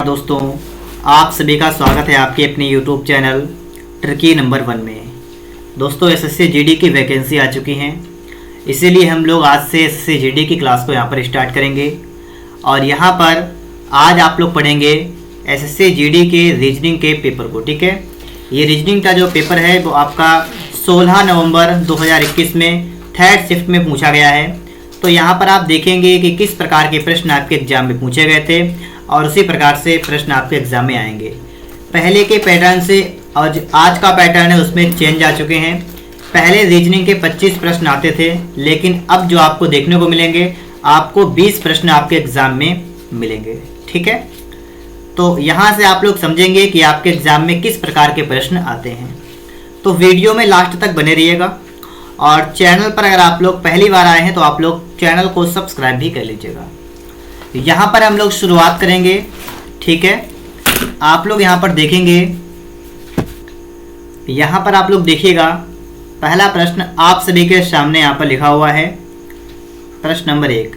दोस्तों, आप सभी का स्वागत है आपके अपने YouTube चैनल ट्रिकी नंबर 1 में। दोस्तों, एसएससी जीडी की वैकेंसी आ चुकी हैं, इसीलिए हम लोग आज से एसएससी जीडी की क्लास को यहाँ पर स्टार्ट करेंगे। और यहाँ पर आज आप लोग पढ़ेंगे एसएससी जीडी के रीजनिंग के पेपर को। ठीक है, ये रीजनिंग का जो पेपर है वो आपका 16 नवंबर 2021 में थर्ड शिफ्ट में पूछा गया है। तो यहाँ पर आप देखेंगे कि किस प्रकार के प्रश्न आपके एग्जाम में पूछे गए थे और उसी प्रकार से प्रश्न आपके एग्जाम में आएंगे। पहले के पैटर्न से और आज का पैटर्न है उसमें चेंज आ चुके हैं। पहले रीजनिंग के 25 प्रश्न आते थे, लेकिन अब जो आपको देखने को मिलेंगे, आपको 20 प्रश्न आपके एग्जाम में मिलेंगे। ठीक है, तो यहाँ से आप लोग समझेंगे कि आपके एग्जाम में किस प्रकार के प्रश्न आते हैं। तो वीडियो में लास्ट तक बने रहिएगा और चैनल पर अगर आप लोग पहली बार आए हैं तो आप लोग चैनल को सब्सक्राइब भी कर लीजिएगा। यहाँ पर हम लोग शुरुआत करेंगे। ठीक है, आप लोग यहाँ पर देखेंगे, यहाँ पर आप लोग देखिएगा, पहला प्रश्न आप सभी के सामने यहाँ पर लिखा हुआ है, प्रश्न नंबर 1।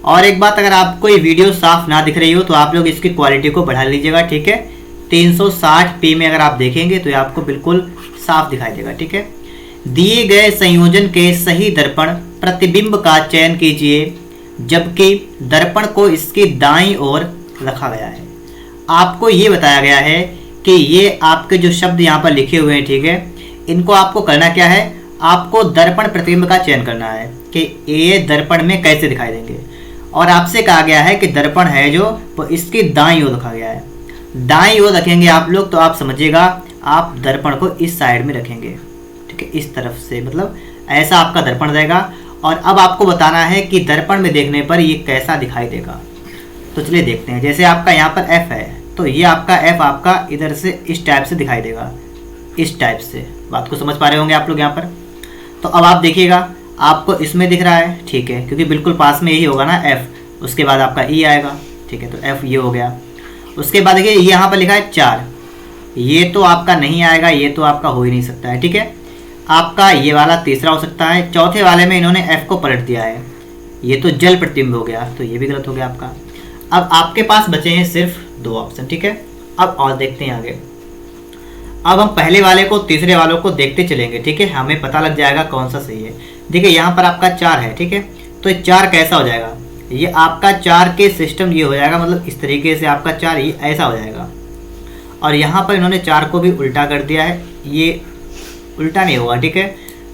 और एक बात, अगर आपको ये वीडियो साफ ना दिख रही हो तो आप लोग इसकी क्वालिटी को बढ़ा लीजिएगा। ठीक है, 360p में अगर आप देखेंगे तो ये आपको बिल्कुल साफ दिखाई देगा। ठीक है, दिए गए संयोजन के सही दर्पण प्रतिबिंब का चयन कीजिए जबकि दर्पण को इसकी दाईं ओर रखा गया है। आपको ये बताया गया है कि ये आपके जो शब्द यहाँ पर लिखे हुए हैं, ठीक है, इनको आपको करना क्या है, आपको दर्पण प्रतिबिंब का चयन करना है कि ये दर्पण में कैसे दिखाई देंगे। और आपसे कहा गया है कि दर्पण है जो वो इसकी दाईं ओर रखा गया है। दाईं ओर रखेंगे आप लोग तो आप समझिएगा, आप दर्पण को इस साइड में रखेंगे। ठीक है, इस तरफ से, मतलब ऐसा आपका दर्पण रहेगा। और अब आपको बताना है कि दर्पण में देखने पर ये कैसा दिखाई देगा। तो चलिए देखते हैं। जैसे आपका यहाँ पर F है तो ये आपका F आपका इधर से इस टाइप से दिखाई देगा, इस टाइप से। बात को समझ पा रहे होंगे आप लोग यहाँ पर। तो अब आप देखिएगा, आपको इसमें दिख रहा है, ठीक है, क्योंकि बिल्कुल पास में यही होगा ना F। उसके बाद आपका E आएगा। ठीक है, तो F ये हो गया। उसके बाद देखिए ये यहाँ पर लिखा है 4, ये तो आपका नहीं आएगा, ये तो आपका हो ही नहीं सकता है। ठीक है, आपका ये वाला तीसरा हो सकता है। चौथे वाले में इन्होंने F को पलट दिया है, ये तो जल प्रतिबिंब हो गया, तो ये भी गलत हो गया आपका। अब आपके पास बचे हैं सिर्फ 2 ऑप्शन। ठीक है, अब और देखते हैं आगे। अब हम पहले वाले को तीसरे वालों को देखते चलेंगे। ठीक है, हमें पता लग जाएगा कौन सा सही है। देखिए यहाँ पर आपका 4 है। ठीक है, तो 4 कैसा हो जाएगा, ये आपका 4 के सिस्टम ये हो जाएगा, मतलब इस तरीके से आपका 4 ये ऐसा हो जाएगा। और यहाँ पर इन्होंने 4 को भी उल्टा कर दिया है, ये उल्टा नहीं होगा। ठीक है,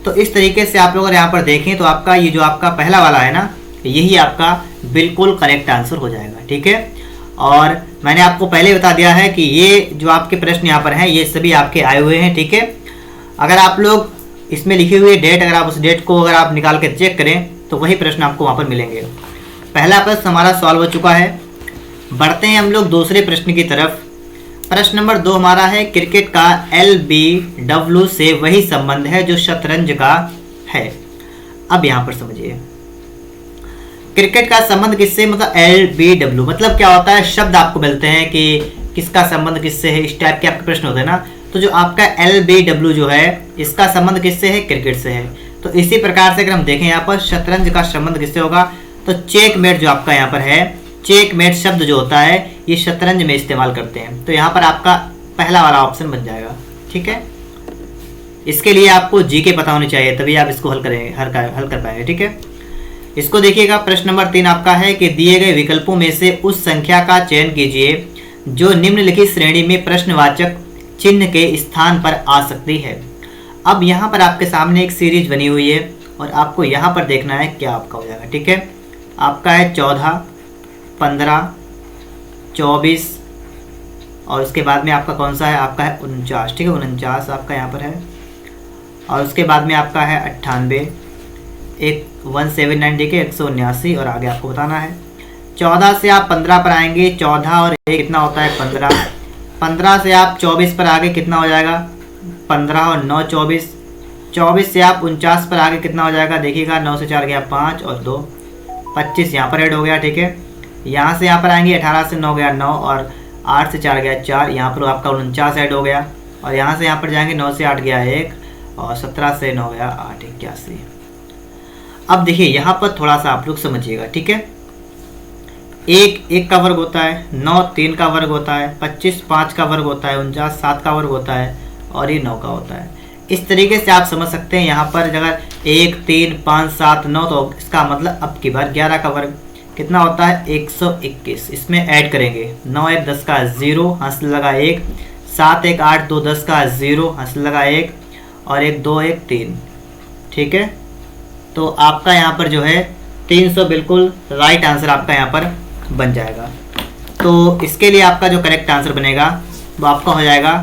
तो इस तरीके से आप लोग अगर यहाँ पर देखें तो आपका ये जो आपका पहला वाला है ना, यही आपका बिल्कुल करेक्ट आंसर हो जाएगा। ठीक है, और मैंने आपको पहले बता दिया है कि ये जो आपके प्रश्न यहाँ पर हैं ये सभी आपके आए हुए हैं। ठीक है, अगर आप लोग इसमें लिखी हुई डेट, अगर आप उस डेट को अगर आप निकाल कर चेक करें तो वही प्रश्न आपको वहाँ पर मिलेंगे। पहला प्रश्न हमारा सॉल्व हो चुका है। बढ़ते हैं हम लोग दूसरे प्रश्न की तरफ। प्रश्न नंबर 2 हमारा है, क्रिकेट का LBW से वही संबंध है जो शतरंज का है। अब यहाँ पर समझिए, क्रिकेट का संबंध किससे, मतलब LBW मतलब क्या होता है, शब्द आपको मिलते हैं कि किसका संबंध किससे है, इस टाइप के आपके प्रश्न होते हैं ना। तो जो आपका LBW जो है इसका संबंध किससे है, क्रिकेट से है। तो इसी प्रकार से अगर हम देखें यहाँ पर शतरंज का संबंध किससे होगा, तो चेकमेट जो आपका यहाँ पर है, चेकमेट शब्द जो होता है ये शतरंज में इस्तेमाल करते हैं। तो यहाँ पर आपका पहला वाला ऑप्शन बन जाएगा। ठीक है, इसके लिए आपको जीके पता होनी चाहिए, तभी आप इसको हल कर पाएंगे। ठीक है, इसको देखिएगा। प्रश्न नंबर 3 आपका है कि दिए गए विकल्पों में से उस संख्या का चयन कीजिए जो निम्नलिखित श्रेणी में प्रश्नवाचक चिन्ह के स्थान पर आ सकती है। अब यहाँ पर आपके सामने एक सीरीज बनी हुई है और आपको यहाँ पर देखना है क्या आपका हो जाएगा। ठीक है, आपका है 14, 15, 24 और उसके बाद में आपका कौन सा है, आपका है 49। ठीक है, 49 आपका यहाँ पर है। और उसके बाद में आपका है 98, एक 179, ठीक है, 179 और आगे आपको बताना है। 14 से आप 15 पर आएंगे, 14 और 1 कितना होता है 15। 15 से आप 24 पर आगे कितना हो जाएगा 15 और 9 24। 24 से आप 49 पर आगे कितना हो जाएगा, देखिएगा 9 से 4 गया 5 और 2 25 यहाँ पर ऐड हो गया। ठीक है, यहाँ से यहाँ पर आएंगे, 18 से 9 गया 9 और 8 से 4 गया 4, यहाँ पर आपका 49 ऐड हो गया। और यहाँ से यहाँ पर जाएंगे, 9 से 8 गया 1 और 17 से 9 गया 8, 81। अब देखिए यहाँ पर थोड़ा सा आप लोग समझिएगा। ठीक है, 1 1 का वर्ग होता है, 9 3 का वर्ग होता है, 25 5 का वर्ग होता है, 49 7 का वर्ग होता है और ये 9 का होता है। इस तरीके से आप समझ सकते हैं। यहाँ पर अगर 1 3 5 7 9 तो इसका मतलब अब की बार 11 का वर्ग कितना होता है 121। इसमें ऐड करेंगे 9 1 10 का 0 हासिल लगा 1, 7 1 8 2 10 का 0 हासिल लगा 1 और 1 2 1 3। ठीक है, तो आपका यहाँ पर जो है 300 बिल्कुल राइट आंसर आपका यहाँ पर बन जाएगा। तो इसके लिए आपका जो करेक्ट आंसर बनेगा वो आपका हो जाएगा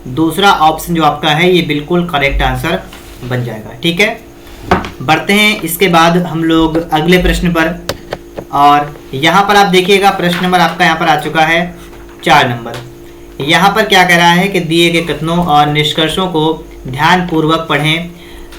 दूसरा ऑप्शन जो आपका है, ये बिल्कुल करेक्ट आंसर बन जाएगा। ठीक है, बढ़ते हैं इसके बाद हम लोग अगले प्रश्न पर। और यहाँ पर आप देखिएगा प्रश्न नंबर आपका यहाँ पर आ चुका है 4 नंबर। यहाँ पर क्या कह रहा है कि दिए गए कथनों और निष्कर्षों को ध्यानपूर्वक पढ़ें।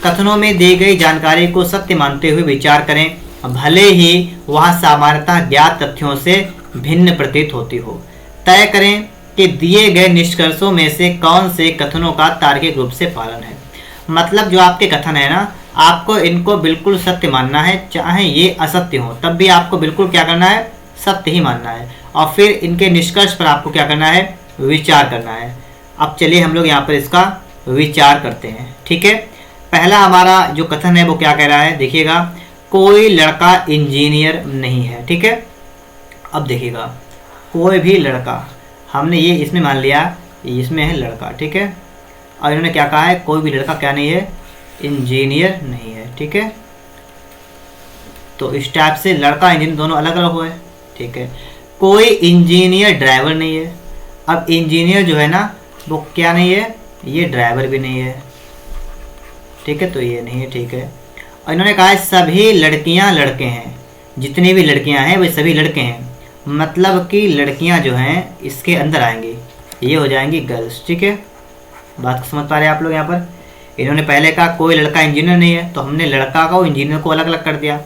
कथनों में दी गई जानकारी को सत्य मानते हुए विचार करें, भले ही वह सामान्यतः ज्ञात तथ्यों से भिन्न प्रतीत होती हो। तय करें कि दिए गए निष्कर्षों में से कौन से कथनों का तार्किक रूप से पालन है। मतलब जो आपके कथन है ना, आपको इनको बिल्कुल सत्य मानना है, चाहे ये असत्य हो तब भी आपको बिल्कुल क्या करना है, सत्य ही मानना है। और फिर इनके निष्कर्ष पर आपको क्या करना है, विचार करना है। अब चलिए हम लोग यहाँ पर इसका विचार करते हैं। ठीक है, पहला हमारा जो कथन है वो क्या कह रहा है, देखिएगा, कोई लड़का इंजीनियर नहीं है। ठीक है, अब देखिएगा कोई भी लड़का, हमने ये इसमें मान लिया इसमें है लड़का। ठीक है, और इन्होंने क्या कहा है, कोई भी लड़का क्या नहीं है, इंजीनियर नहीं है। ठीक है, तो इस टाइप से लड़का इंजीनियर दोनों अलग अलग हुए। ठीक है, कोई इंजीनियर ड्राइवर नहीं है। अब इंजीनियर जो है ना वो क्या नहीं है, ये ड्राइवर भी नहीं है। ठीक है, तो ये नहीं है। ठीक है, और इन्होंने कहा है सभी लड़कियां लड़के हैं, जितनी भी लड़कियां हैं वे सभी लड़के हैं। मतलब कि लड़कियां जो हैं इसके अंदर आएंगी, ये हो जाएंगी गर्ल्स। ठीक है, बात को समझ पा रहे हैं आप लोग। यहाँ पर इन्होंने पहले कहा कोई लड़का इंजीनियर नहीं है, तो हमने लड़का का और इंजीनियर को अलग अलग कर दिया।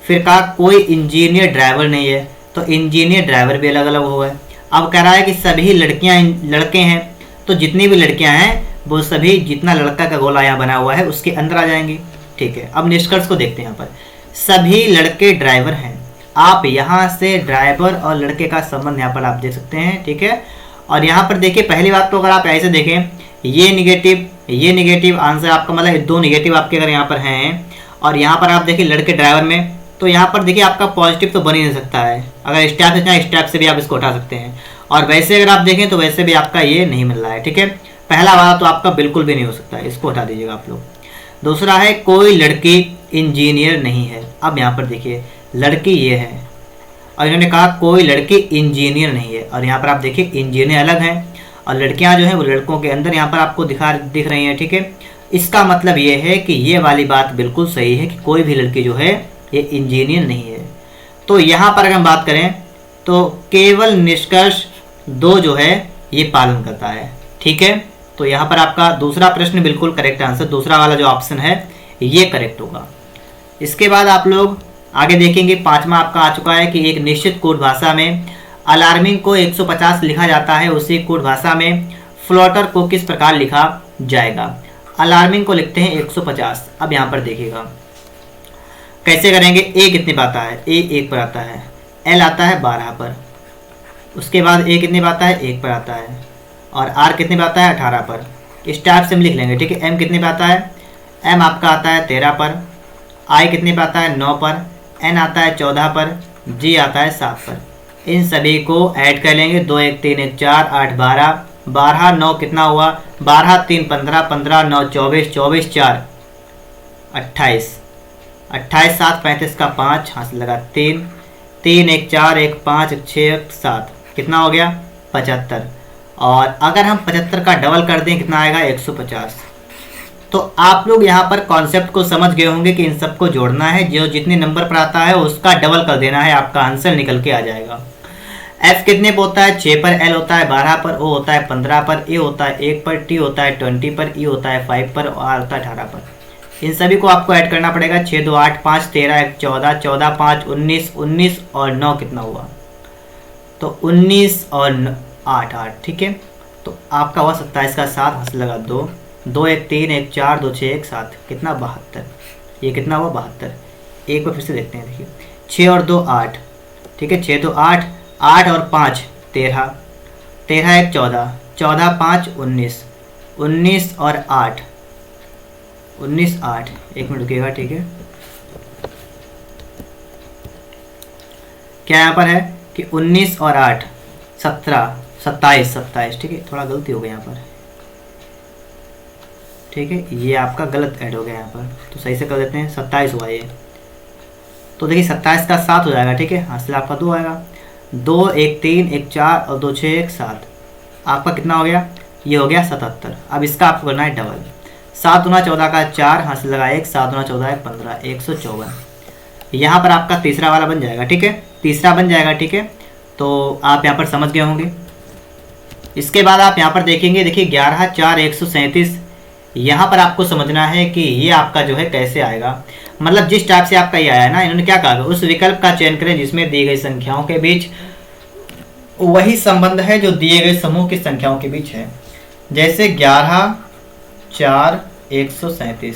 फिर कहा कोई इंजीनियर ड्राइवर नहीं है, तो इंजीनियर ड्राइवर भी अलग अलग हुआ है। अब कह रहा है कि सभी लड़कियां लड़के हैं, तो जितनी भी लड़कियां हैं वो सभी, जितना लड़का का गोला यहाँ बना हुआ है उसके अंदर आ जाएंगी। ठीक है, अब निष्कर्ष को देखते हैं। यहाँ पर सभी लड़के ड्राइवर हैं। आप यहाँ से ड्राइवर और लड़के का संबंध यहाँ पर आप देख सकते हैं। ठीक है, और यहाँ पर देखिए पहली बात तो अगर आप ऐसे देखें, ये निगेटिव आंसर आपका, मतलब 2 निगेटिव आपके अगर यहाँ पर हैं, और यहाँ पर आप देखिए लड़के ड्राइवर में, तो यहाँ पर देखिए आपका पॉजिटिव तो बन ही नहीं सकता है। अगर स्टेप से चाहे स्टेप से भी आप इसको उठा सकते हैं, और वैसे अगर आप देखें तो वैसे भी आपका ये नहीं मिल रहा है। ठीक है, पहला वाला तो आपका बिल्कुल भी नहीं हो सकता है, इसको हटा दीजिएगा आप लोग। दूसरा है कोई लड़की इंजीनियर नहीं है। अब यहाँ पर देखिए लड़की ये है, और इन्होंने कहा कोई लड़की इंजीनियर नहीं है, और यहाँ पर आप देखिए इंजीनियर अलग हैं और लड़कियां जो हैं वो लड़कों के अंदर यहाँ पर आपको दिख रही हैं। ठीक है, इसका मतलब ये है कि ये वाली बात बिल्कुल सही है कि कोई भी लड़की जो है ये इंजीनियर नहीं है। तो यहाँ पर अगर हम बात करें तो केवल निष्कर्ष 2 जो है ये पालन करता है। ठीक है, तो यहाँ पर आपका दूसरा प्रश्न बिल्कुल करेक्ट आंसर, दूसरा वाला जो ऑप्शन है ये करेक्ट होगा। इसके बाद आप लोग आगे देखेंगे, 5वां आपका आ चुका है कि एक निश्चित कोड भाषा में अलार्मिंग को 150 लिखा जाता है, उसी कोड भाषा में फ्लोटर को किस प्रकार लिखा जाएगा। अलार्मिंग को लिखते हैं 150। अब यहाँ पर देखिएगा कैसे करेंगे। ए कितने पर आता है, ए 1 पर आता है, एल आता है 12 पर, उसके बाद ए कितने पर आता है, 1 पर आता है, और आर कितने पर आता है, 18 पर। इस टाइप से हम लिख लेंगे। ठीक है, एम कितने पर आता है, एम आपका आता है 13 पर, आई कितने पर आता है, 9 पर, एन आता है 14 पर, जी आता है 7 पर। इन सभी को ऐड कर लेंगे, 2 1 3 1 4 8 12, 12 9 कितना हुआ, 12 3 15, 15 9 24, 24 4 28, 28 7 35 का 5 हाथ लगा 3, 3 1 4 1 5 6 7, कितना हो गया 75। और अगर हम 75 का डबल कर दें कितना आएगा 150। तो आप लोग यहाँ पर कॉन्सेप्ट को समझ गए होंगे कि इन सबको जोड़ना है, जो जितने नंबर पर आता है उसका डबल कर देना है, आपका आंसर निकल के आ जाएगा। एफ कितने पर होता है, 6 पर, एल होता है 12 पर, ओ होता है 15 पर, ए होता है 1 पर, टी होता है 20 पर, ई होता है 5 पर, और आर होता है 18 पर। इन सभी को आपको ऐड करना पड़ेगा। 6 2 8 5 13 1 14, 14 5 19, 19 और 9 कितना हुआ, तो 19 और 8 8। ठीक है, तो आपका हुआ 27 का 7 हंस लगा 2, 2 1 3 1 4 2 6 1 7, कितना 72। ये कितना हुआ 72। एक बार फिर से देखते हैं, देखिए 6 और 2 8। ठीक है, 6 2 8 8 और 5 13, 13 1 14, 14 5 19, 19 और 8 19 8, 1 मिनट रुकिएगा, ठीक है। क्या यहाँ पर है कि 19 और 8 17, 27 27, ठीक है, थोड़ा गलती हो गई यहाँ पर, ठीक है, ये आपका गलत ऐड हो गया यहाँ पर, तो सही से कर देते हैं। 27 हुआ ये, तो देखिए 27 का 7 हो जाएगा, ठीक है, हासिल आपका 2 आएगा। 2 1 3 1 4 और 2 6 1 7, आपका कितना हो गया, ये हो गया 77। अब इसका आपको करना है डबल, 7 गुना 14 का 4, हासिल लगा 1, 7 गुना 14 है 15, 154। यहाँ पर आपका तीसरा वाला बन जाएगा, ठीक है, तीसरा बन जाएगा, ठीक है। तो आप यहाँ पर समझ गए होंगे। इसके बाद आप यहाँ पर देखेंगे, देखिए 11 4 137, यहाँ पर आपको समझना है कि ये आपका जो है कैसे आएगा। मतलब जिस टाइप से आपका ये आया है ना, इन्होंने क्या कहा, उस विकल्प का चयन करें जिसमें दी गई संख्याओं के बीच वही संबंध है जो दिए गए समूह की संख्याओं के बीच है। जैसे 11 4 137,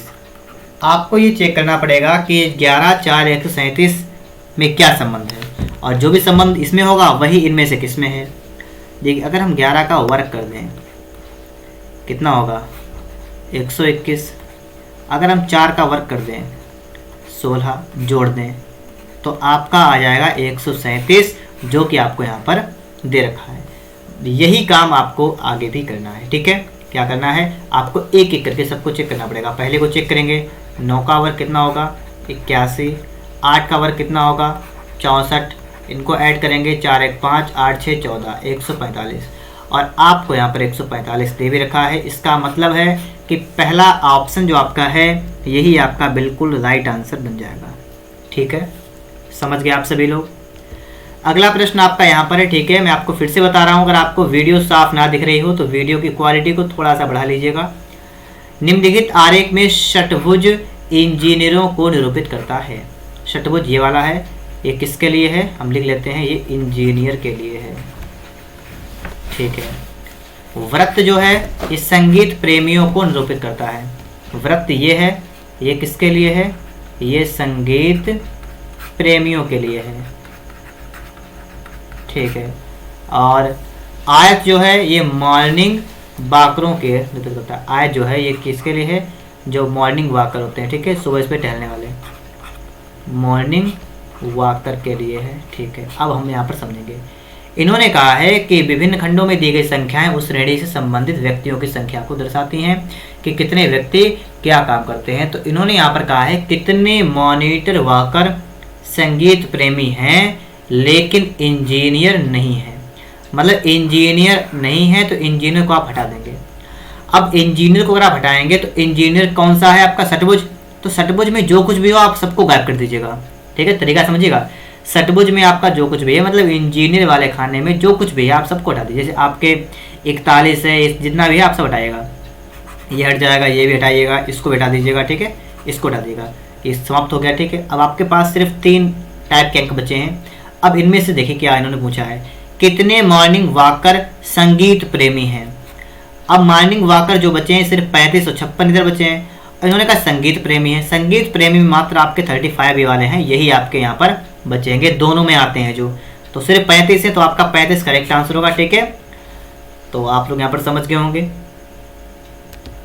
आपको ये चेक करना पड़ेगा कि 11 4 137 में क्या संबंध है, और जो भी संबंध इसमें होगा वही इनमें से किस में है। देखिए अगर हम 11 का वर्ग कर दें कितना होगा 121, अगर हम 4 का वर्ग कर दें 16 जोड़ दें तो आपका आ जाएगा 137, जो कि आपको यहाँ पर दे रखा है। यही काम आपको आगे भी करना है, ठीक है। क्या करना है, आपको एक एक करके सबको चेक करना पड़ेगा। पहले को चेक करेंगे, 9 का वर्ग कितना होगा 81, 8 का वर्ग कितना होगा 64, इनको ऐड करेंगे 4 1 5 8 6 14, 145, और आपको यहाँ पर 145 दे भी रखा है। इसका मतलब है कि पहला ऑप्शन जो आपका है यही आपका बिल्कुल राइट आंसर बन जाएगा, ठीक है। समझ गए आप सभी लोग। अगला प्रश्न आपका यहाँ पर है, ठीक है। मैं आपको फिर से बता रहा हूँ, अगर आपको वीडियो साफ ना दिख रही हो तो वीडियो की क्वालिटी को थोड़ा सा बढ़ा लीजिएगा। निम्नलिखित आरेख में षट्भुज इंजीनियरों को निरूपित करता है। षट्भुज ये वाला है, ये किसके लिए है, हम लिख लेते हैं, ये इंजीनियर के लिए है, ठीक है। वृत्त जो है ये संगीत प्रेमियों को निरूपित करता है। वृत्त ये है, ये किसके लिए है, ये संगीत प्रेमियों के लिए है, ठीक है। और आयत जो है ये मॉर्निंग वॉकरों के निरूपित करता है। आयत जो है ये किसके लिए है, जो मॉर्निंग वॉकर होते हैं, ठीक है, सुबह इस पे टहलने वाले मॉर्निंग वॉकर के लिए है, ठीक है। अब हम यहाँ पर समझेंगे। इन्होंने कहा है कि विभिन्न खंडों में दी गई संख्याएं उस श्रेणी से संबंधित व्यक्तियों की संख्या को दर्शाती हैं कि कितने व्यक्ति क्या काम करते हैं। तो इन्होंने यहाँ पर कहा है कितने मॉनिटर वॉकर संगीत प्रेमी हैं लेकिन इंजीनियर नहीं है। मतलब इंजीनियर नहीं है तो इंजीनियर को आप हटा देंगे। अब इंजीनियर को अगर आप हटाएंगे तो इंजीनियर कौन सा है आपका, षट्भुज। तो षट्भुज में जो कुछ भी हो आप सबको गायब कर दीजिएगा, ठीक है, तरीका समझिएगा। षट्भुज में आपका जो कुछ भी है, मतलब इंजीनियर वाले खाने में जो कुछ भी है आप सबको हटा दीजिए। जैसे आपके 41 है, जितना भी है आप सब हटाइएगा, ये हट जाएगा, ये भी हटाइएगा, इसको हटा दीजिएगा, ठीक है, इसको हटा दीजिएगा, ये समाप्त हो गया, ठीक है। अब आपके पास सिर्फ 3 टाइप के अंक बचे हैं। अब इनमें से देखिए क्या इन्होंने पूछा है, कितने मॉर्निंग वॉकर संगीत प्रेमी हैं। अब मॉर्निंग वॉकर जो बचे हैं सिर्फ 35 और 56 इधर बचे हैं। इन्होंने कहा संगीत प्रेमी है, संगीत प्रेमी में मात्र आपके 35 वाले हैं, यही आपके यहाँ पर बचेंगे, दोनों में आते हैं जो, तो सिर्फ 35 है, तो आपका 35 करेक्ट आंसर होगा, ठीक है। तो आप लोग यहाँ पर समझ गए होंगे।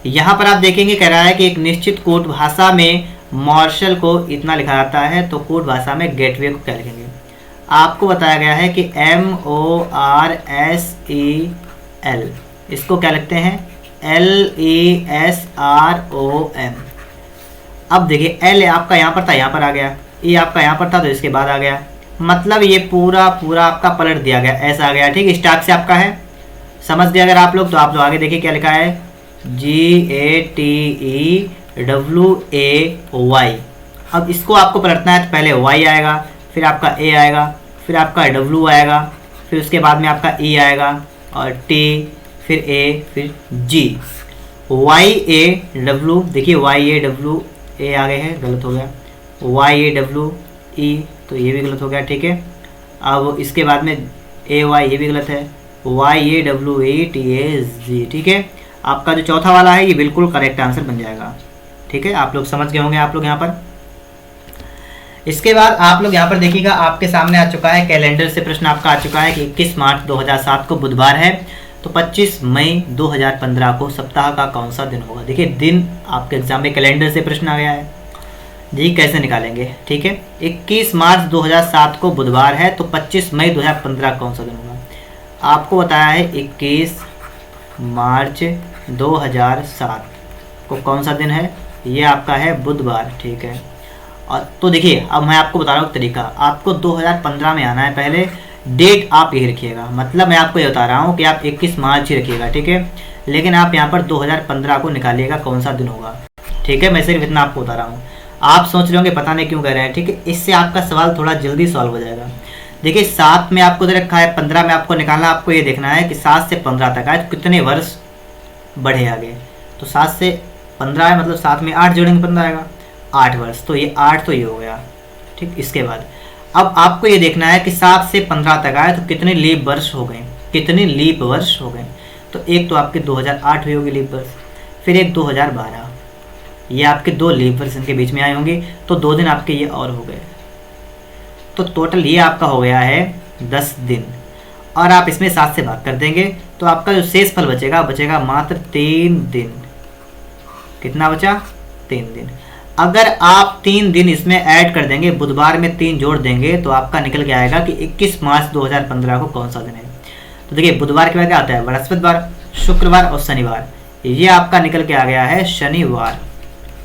यहाँ पर आप देखेंगे कह रहा है कि एक निश्चित कोड भाषा में मार्शल को इतना लिखा जाता है, तो कोड भाषा में गेटवे को क्या लिखेंगे। आपको बताया गया है कि MORSEL, इसको क्या लिखते हैं LESROM। अब देखिए L आपका यहाँ पर था, यहाँ पर आ गया, E आपका यहाँ पर था तो इसके बाद आ गया, मतलब ये पूरा पूरा आपका पलट दिया गया, ऐसा आ गया, ठीक है। इस टाइप से आपका है, समझ गए अगर आप लोग। तो आप लोग आगे देखिए क्या लिखा है, GATEWAY। अब इसको आपको पलटना है तो पहले Y आएगा, फिर आपका A आएगा, फिर आपका W आएगा, फिर उसके बाद में आपका E आएगा और T, फिर A, फिर G। YAW, देखिए YAWA आ गए हैं, गलत हो गया, YAWE, तो ये भी गलत हो गया, ठीक है। अब इसके बाद में AY, ये भी गलत है, YAWATAZ, ठीक है। आपका जो चौथा वाला है ये बिल्कुल करेक्ट आंसर बन जाएगा, ठीक है। आप लोग समझ गए होंगे आप लोग यहाँ पर। इसके बाद आप लोग यहाँ पर देखिएगा, आपके सामने आ चुका है कैलेंडर से प्रश्न आपका आ चुका है कि 21 मार्च 2007 को बुधवार है, तो 25 मई 2015 को सप्ताह का कौन सा दिन होगा। देखिए दिन आपके एग्जाम में कैलेंडर से प्रश्न आ गया है जी, कैसे निकालेंगे। ठीक है, 21 मार्च 2007 को बुधवार है, तो 25 मई 2015 कौन सा दिन होगा। आपको बताया है 21 मार्च 2007 को कौन सा दिन है, ये आपका है बुधवार। ठीक है, और तो देखिए अब मैं आपको बता रहा हूँ तरीका। आपको 2015 में आना है, पहले डेट आप यही रखिएगा, मतलब मैं आपको ये बता रहा हूँ कि आप 21 मार्च ही रखिएगा। ठीक है, लेकिन आप यहाँ पर 2015 को निकालिएगा कौन सा दिन होगा। ठीक है, मैं सिर्फ इतना आपको बता रहा हूँ। आप सोच रहे होंगे पता नहीं क्यों कर रहे हैं। ठीक है, इससे आपका सवाल थोड़ा जल्दी सॉल्व हो जाएगा। देखिए 7 में आपको दे रखा है, 15 में आपको निकालना, आपको ये देखना है कि 7 से 15 तक आए तो कितने वर्ष बढ़े आगे। तो 7 से 15 है, मतलब 7 में 8 जोड़ेंगे 15 आएगा, 8 वर्ष। तो ये 8 तो ये हो गया। ठीक, इसके बाद अब आपको ये देखना है कि 7 से 15 तक आए तो कितने लीप वर्ष हो गए, कितने लीप वर्ष हो गए। तो एक तो आपके 2008 हुई होगी लीप वर्ष, फिर एक 2012, ये आपके 2 लीप वर्ष इनके बीच में आए होंगे, तो 2 दिन आपके ये और हो गए। तो टोटल ये आपका हो गया है 10 दिन, और आप इसमें 7 से भाग कर देंगे तो आपका जो शेष फल बचेगा मात्र 3 दिन। कितना बचा, 3 दिन। अगर आप 3 दिन इसमें ऐड कर देंगे, बुधवार में 3 जोड़ देंगे, तो आपका निकल के आएगा कि 21 मार्च 2015 को कौन सा दिन है। तो देखिए बुधवार के बाद क्या आता है, बृहस्पतिवार, शुक्रवार और शनिवार। ये आपका निकल के आ गया है शनिवार।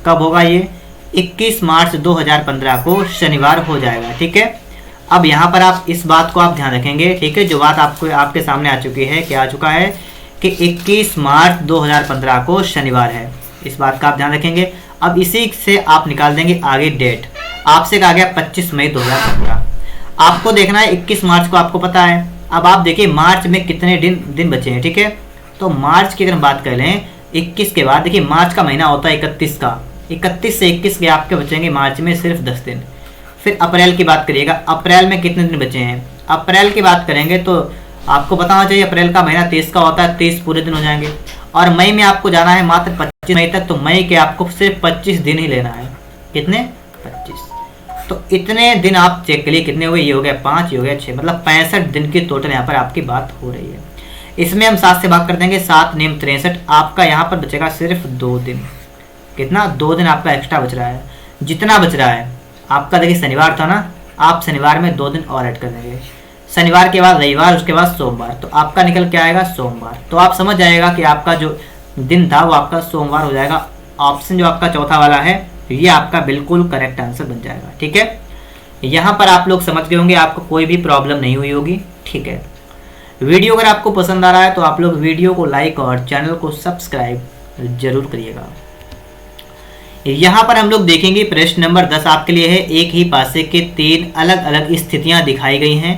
कब होगा ये, 21 मार्च 2015 को शनिवार हो जाएगा। ठीक है, अब यहाँ पर आप इस बात को आप ध्यान रखेंगे। ठीक है, जो बात आपको आपके सामने आ चुकी है, क्या आ चुका है कि 21 मार्च 2015 को शनिवार है, इस बात का आप ध्यान रखेंगे। अब इसी से आप निकाल देंगे आगे डेट। आपसे कहा गया 25 मई 2015, आपको देखना है 21 मार्च को आपको पता है। अब आप देखिए मार्च में कितने दिन बचे हैं। ठीक है, तो मार्च की अगर हम बात कर लें 21 के बाद, देखिए मार्च का महीना होता है 31 का, 31 से 21 के आपके बचेंगे मार्च में सिर्फ 10 दिन। फिर अप्रैल की बात करिएगा, अप्रैल में कितने दिन बचे हैं। अप्रैल की बात करेंगे तो आपको पता होना चाहिए अप्रैल का महीना 30 का होता है, 30 पूरे दिन हो जाएंगे। और मई में आपको जाना है मात्र 25 मई तक, तो मई के आपको सिर्फ 25 दिन ही लेना है। कितने, 25। तो इतने दिन आप चेक करिए कितने हो गए, ये हो गया 5, ये हो गया 6, मतलब 65 दिन की टोटल यहाँ पर आपकी बात हो रही है। इसमें हम 7 से भाग कर देंगे, 7 नेम 63, आपका यहाँ पर बचेगा सिर्फ 2 दिन। कितना, 2 दिन आपका एक्स्ट्रा बच रहा है। जितना बच रहा है आपका, देखिए शनिवार था ना, आप शनिवार में 2 दिन और ऐड कर देंगे, शनिवार के बाद रविवार, उसके बाद सोमवार, तो आपका निकल के आएगा सोमवार। तो आप समझ जाएगा कि आपका जो दिन था वो आपका सोमवार हो जाएगा। ऑप्शन जो आपका चौथा वाला है ये आपका बिल्कुल करेक्ट आंसर बन जाएगा। ठीक है, यहाँ पर आप लोग समझ गए होंगे, आपको कोई भी प्रॉब्लम नहीं हुई होगी। ठीक है, वीडियो अगर आपको पसंद आ रहा है तो आप लोग वीडियो को लाइक और चैनल को सब्सक्राइब जरूर करिएगा। यहाँ पर हम लोग देखेंगे प्रश्न नंबर 10 आपके लिए है। एक ही पासे के 3 अलग अलग स्थितियां दिखाई गई हैं।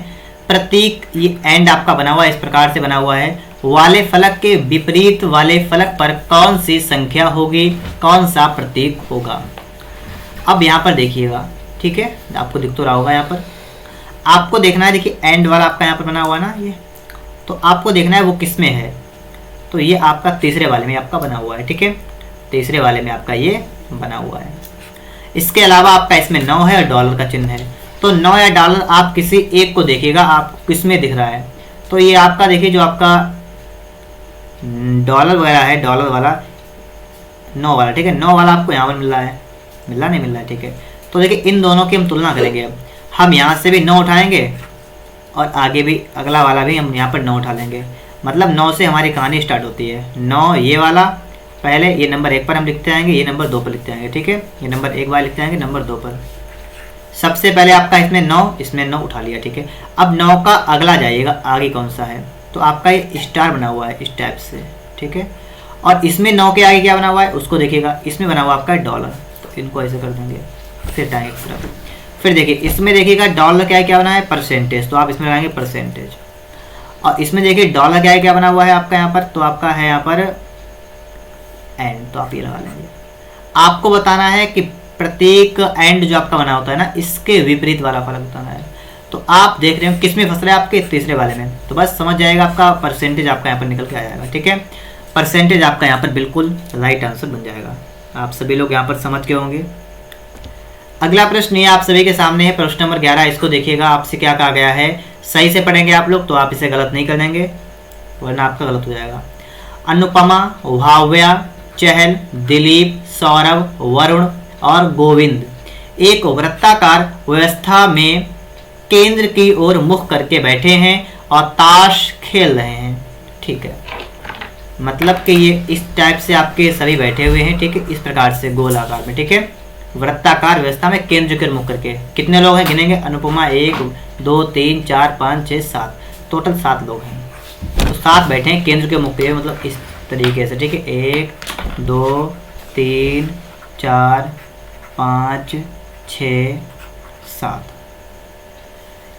प्रतीक, ये एंड आपका बना हुआ है, इस प्रकार से बना हुआ है। वाले फलक के विपरीत वाले फलक पर कौन सी संख्या होगी, कौन सा प्रतीक होगा। अब यहाँ पर देखिएगा, ठीक है, आपको दिख तो रहा होगा। यहाँ पर आपको देखना है, देखिए एंड वाला आपका यहाँ पर बना हुआ है ना ये, तो आपको देखना है वो किस में है। तो ये आपका तीसरे वाले में आपका बना हुआ है। ठीक है, तीसरे वाले में आपका ये बना हुआ है। इसके अलावा आपका इसमें 9 है और डॉलर का चिन्ह है। तो 9 या डॉलर आप किसी एक को देखिएगा, आपको किस में दिख रहा है। तो ये आपका देखिए जो आपका डॉलर वगैरह है, डॉलर वाला 9 वाला, ठीक है, 9 वाला आपको यहाँ पर मिल रहा है, मिल रहा नहीं मिल रहा है। ठीक है, तो देखिए इन दोनों की हम तुलना करेंगे। अब हम यहाँ से भी 9 उठाएंगे और आगे भी अगला वाला भी हम यहाँ पर 9 उठा लेंगे। मतलब 9 से हमारी कहानी स्टार्ट होती है। 9 ये वाला, पहले ये नंबर 1 पर हम लिखते आएंगे, ये नंबर 2 पर लिखते आएंगे। ठीक है, ये नंबर 1 बार लिखते आएंगे, नंबर 2 पर। सबसे पहले आपका इसमें 9, इसमें 9 उठा लिया। ठीक है, अब 9 का अगला जाइएगा, आगे कौन सा है। तो आपका ये स्टार बना हुआ है इस टाइप से। ठीक है, और इसमें 9 के आगे क्या बना हुआ है उसको देखिएगा, इसमें बना हुआ आपका डॉलर। तो इनको ऐसे कर देंगे, फिर टाइम की तरफ। फिर देखिए इसमें देखिएगा डॉलर क्या है, क्या बना है, परसेंटेज, तो आप इसमें लगाएंगे परसेंटेज। और इसमें देखिए डॉलर क्या है, क्या बना हुआ है आपका यहाँ पर, तो आपका है यहाँ पर एंड, तो आप ये लगा लेंगे। आपको बताना है कि प्रत्येक एंड जो आपका बना होता है ना, इसके विपरीत वाला फलक बताना है। तो आप देख रहे हो किस में फंस रहे हैं, आपके तीसरे वाले में। तो बस समझ जाएगा, आपका परसेंटेज आपका यहाँ पर निकल के आ जाएगा। ठीक है, परसेंटेज आपका यहाँ पर बिल्कुल राइट आंसर बन जाएगा। आप सभी लोग यहाँ पर समझ के होंगे। अगला प्रश्न ये आप सभी के सामने है, प्रश्न नंबर 11। इसको देखिएगा, आपसे क्या कहा गया है, सही से पढ़ेंगे आप लोग तो आप इसे गलत नहीं कर देंगे, वरना आपका गलत हो जाएगा। अनुपमा, भाव्या, चहल, दिलीप, सौरभ, वरुण और गोविंद एक वृत्ताकार व्यवस्था में केंद्र की ओर मुख करके बैठे हैं और ताश खेल रहे हैं। ठीक है, मतलब कि ये इस टाइप से आपके सभी बैठे हुए हैं। ठीक है, इस प्रकार से गोल आकार में। ठीक है, वृत्ताकार व्यवस्था में केंद्र की ओर मुख करके। कितने लोग हैं गिनेंगे? अनुपमा 1 2 3 4 5 6 7, टोटल 7 लोग हैं। तो 7 बैठे हैं केंद्र के मुख के, मतलब इस तरीके से। ठीक है, 1 2 3 4 5 6 7।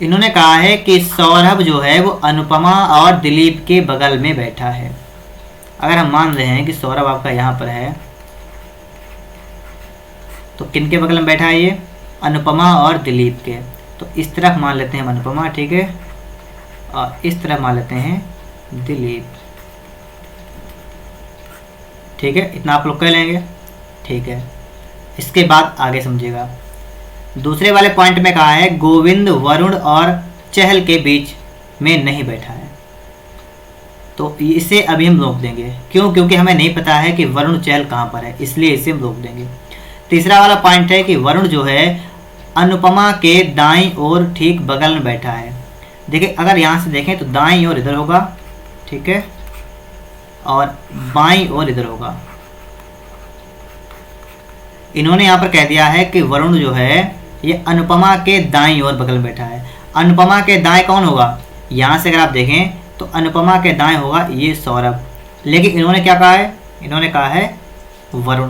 इन्होंने कहा है कि सौरभ जो है वो अनुपमा और दिलीप के बगल में बैठा है। अगर हम मान रहे हैं कि सौरभ आपका यहाँ पर है, तो किन के बगल में बैठा है ये? अनुपमा और दिलीप के। तो इस तरफ मान लेते हैं अनुपमा, ठीक है, और इस तरफ मान लेते हैं दिलीप। ठीक है, इतना आप लोग कर लेंगे। ठीक है, इसके बाद आगे समझिएगा। दूसरे वाले पॉइंट में कहा है गोविंद वरुण और चहल के बीच में नहीं बैठा है। तो इसे अभी हम रोक देंगे। क्यों? क्योंकि हमें नहीं पता है कि वरुण चहल कहाँ पर है, इसलिए इसे हम रोक देंगे। तीसरा वाला पॉइंट है कि वरुण जो है अनुपमा के दाईं ओर ठीक बगल में बैठा है। देखिए, अगर यहाँ से देखें तो दाईं ओर इधर होगा, ठीक है, और बाईं ओर इधर होगा। इन्होंने यहाँ पर कह दिया है कि वरुण जो है ये अनुपमा के दाईं ओर बगल में बैठा है। अनुपमा के दाएं कौन होगा? यहाँ से अगर आप देखें तो अनुपमा के दाएं होगा ये सौरभ, लेकिन इन्होंने क्या कहा है? इन्होंने कहा है वरुण।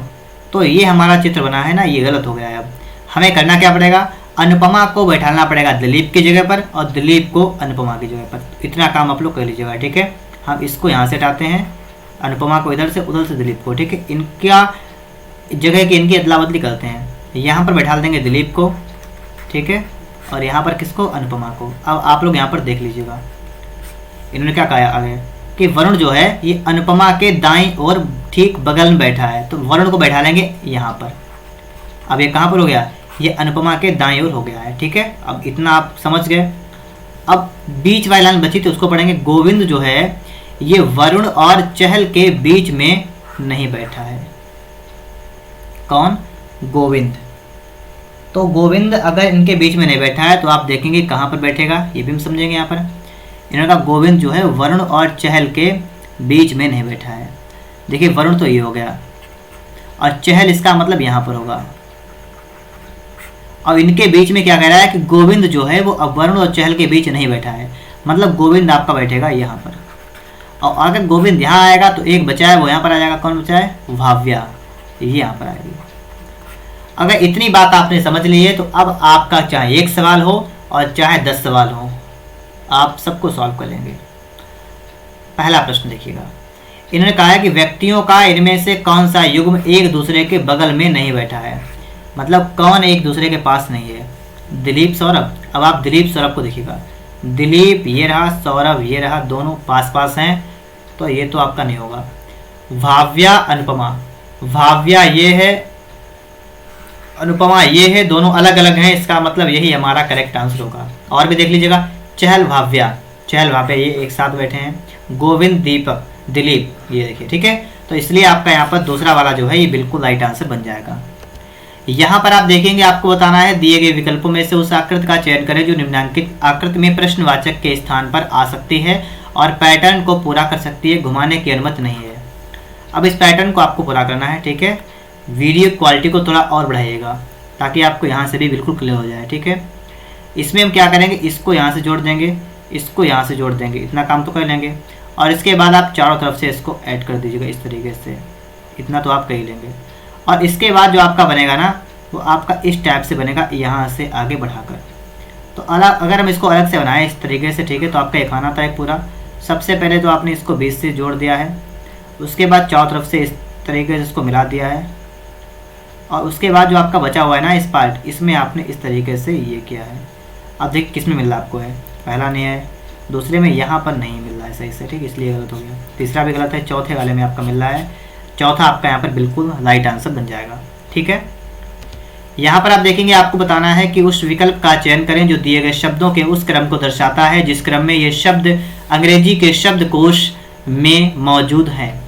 तो ये हमारा चित्र बना है ना, ये गलत हो गया है। अब हमें करना क्या पड़ेगा? अनुपमा को बैठाना पड़ेगा दिलीप की जगह पर और दिलीप को अनुपमा की जगह पर। इतना काम आप लोग कर लीजिएगा। ठीक है, हम इसको यहाँ से हटाते हैं, अनुपमा को इधर से, उधर से दिलीप को। ठीक है, इनका जगह की इनकी अदला बदली करते हैं। यहाँ पर बैठा देंगे दिलीप को, ठीक है, और यहाँ पर किसको? अनुपमा को। अब आप लोग यहाँ पर देख लीजिएगा, इन्होंने क्या कहा आगे कि वरुण जो है ये अनुपमा के दाईं ओर ठीक बगल में बैठा है। तो वरुण को बैठा लेंगे यहाँ पर। अब ये कहाँ पर हो गया? ये अनुपमा के दाईं ओर हो गया है। ठीक है, अब इतना आप समझ गए। अब बीच वाली लाइन बची तो उसको पढ़ेंगे। गोविंद जो है ये वरुण और चहल के बीच में नहीं बैठा है। कौन? गोविंद। तो गोविंद अगर इनके बीच में नहीं बैठा है तो आप देखेंगे कहाँ पर बैठेगा, ये भी हम समझेंगे। यहाँ पर इन्होंने कहा गोविंद जो है वरुण और चहल के बीच में नहीं बैठा है। देखिए, वरुण तो ये हो गया और चहल इसका मतलब यहाँ पर होगा। और इनके बीच में क्या कह रहा है कि गोविंद जो है वो अब वरुण और चहल के बीच नहीं बैठा है, मतलब गोविंद आपका बैठेगा यहाँ पर। और अगर गोविंद यहाँ आएगा तो एक बचा है, वो यहाँ पर आ जाएगा। कौन बचा है? भाव्या, ये यहाँ पर आएगी। अगर इतनी बात आपने समझ ली है तो अब आपका चाहे 1 सवाल हो और चाहे 10 सवाल हो, आप सबको सॉल्व कर लेंगे। पहला प्रश्न देखिएगा, इन्होंने कहा है कि व्यक्तियों का इनमें से कौन सा युग्म एक दूसरे के बगल में नहीं बैठा है, मतलब कौन एक दूसरे के पास नहीं है? दिलीप, सौरभ। अब आप दिलीप सौरभ को देखिएगा, दिलीप ये रहा, सौरभ ये रहा, दोनों पास पास हैं, तो ये तो आपका नहीं होगा। भाव्या, अनुपमा, भाव्या ये है, अनुपमा ये है, दोनों अलग अलग हैं, इसका मतलब यही हमारा करेक्ट आंसर होगा। और भी देख लीजिएगा, चहल भाव्या, चहल भाव्या ये एक साथ बैठे हैं। गोविंद दीपक दिलीप, ये देखिए। ठीक है, तो इसलिए आपका यहाँ पर दूसरा वाला जो है ये बिल्कुल राइट आंसर बन जाएगा। यहाँ पर आप देखेंगे, आपको बताना है दिए गए विकल्पों में से उस आकृति का चयन करें जो निम्नलिखित आकृति में प्रश्नवाचक के स्थान पर आ सकती है और पैटर्न को पूरा कर सकती है, घुमाने की अनुमति नहीं है। अब इस पैटर्न को आपको पूरा करना है। ठीक है, वीडियो क्वालिटी को थोड़ा और बढ़ाइएगा ताकि आपको यहाँ से भी बिल्कुल क्लियर हो जाए। ठीक है, इसमें हम क्या करेंगे, इसको यहाँ से जोड़ देंगे, इसको यहाँ से जोड़ देंगे, इतना काम तो कर लेंगे। और इसके बाद आप चारों तरफ से इसको ऐड कर दीजिएगा इस तरीके से, इतना तो आप कर ही लेंगे। और इसके बाद जो आपका बनेगा ना, वो आपका इस टाइप से बनेगा, यहाँ से आगे बढ़ाकर। तो अलग अगर हम इसको अलग से बनाएं इस तरीके से, ठीक है, तो आपका एक आना था एक पूरा। सबसे पहले तो आपने इसको बीच से जोड़ दिया है, उसके बाद चारों तरफ से इस तरीके से इसको मिला दिया है, और उसके बाद जो आपका बचा हुआ है ना इस पार्ट, इसमें आपने इस तरीके से ये किया है। अब देखिए किस में मिल रहा आपको है, पहला नहीं है, दूसरे में यहाँ पर नहीं मिल रहा है सही से, ठीक, इसलिए गलत हो गया। तीसरा भी गलत है, चौथे वाले में आपका मिल रहा है, चौथा आपका यहाँ पर बिल्कुल राइट आंसर बन जाएगा। ठीक है, यहाँ पर आप देखेंगे आपको बताना है कि उस विकल्प का चयन करें जो दिए गए शब्दों के उस क्रम को दर्शाता है जिस क्रम में ये शब्द अंग्रेजी के शब्दकोश में मौजूद है।